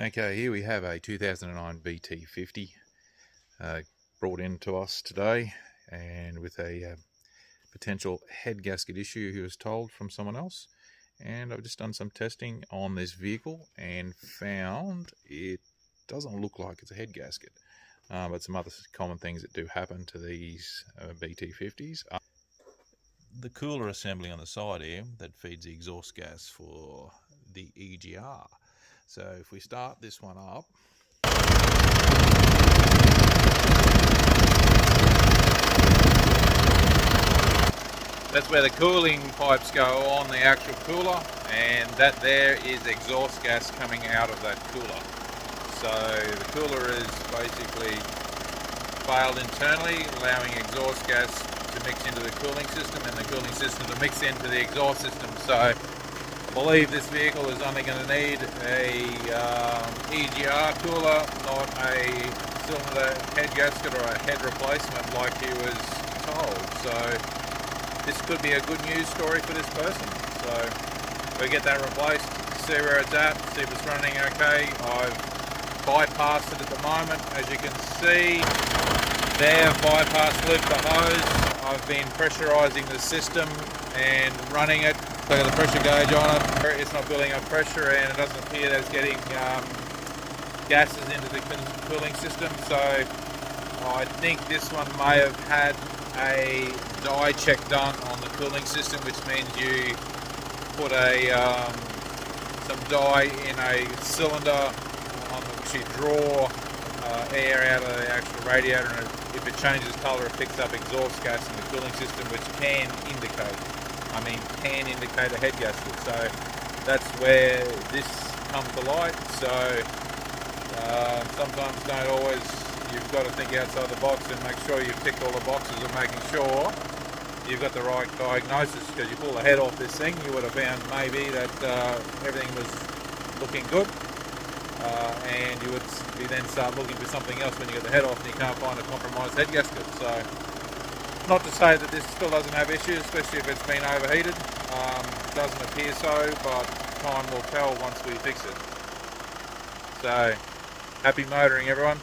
Okay, here we have a 2009 BT50 brought in to us today, and with a potential head gasket issue, he was told from someone else. And I've just done some testing on this vehicle and found it doesn't look like it's a head gasket, but some other common things that do happen to these BT50s. The cooler assembly on the side here that feeds the exhaust gas for the EGR. So if we start this one up, that's where the cooling pipes go on the actual cooler, and that there is exhaust gas coming out of that cooler. So the cooler is basically failed internally, allowing exhaust gas to mix into the cooling system and the cooling system to mix into the exhaust system. So I believe this vehicle is only going to need a EGR cooler, not a cylinder head gasket or a head replacement like he was told. So this could be a good news story for this person. So we get that replaced, see where it's at, see if it's running okay. I've bypassed it at the moment. As you can see there, I've bypassed lift the hose. I've been pressurizing the system and running it. So I've got the pressure gauge on it. It's not building up pressure, and it doesn't appear that it's getting gases into the cooling system. So I think this one may have had a dye check done on the cooling system, which means you put some dye in a cylinder on which you draw air out of the actual radiator, and if it changes colour, it picks up exhaust gas in the cooling system, which can indicate a head gasket. So that's where this comes to light. So sometimes you've got to think outside the box and make sure you've ticked all the boxes and making sure you've got the right diagnosis, because you pull the head off this thing, you would have found maybe that everything was looking good, and you would then start looking for something else when you get the head off and you can't find a compromised head gasket. So not to say that this still doesn't have issues, especially if it's been overheated. Doesn't appear so, but time will tell once we fix it. So happy motoring, everyone.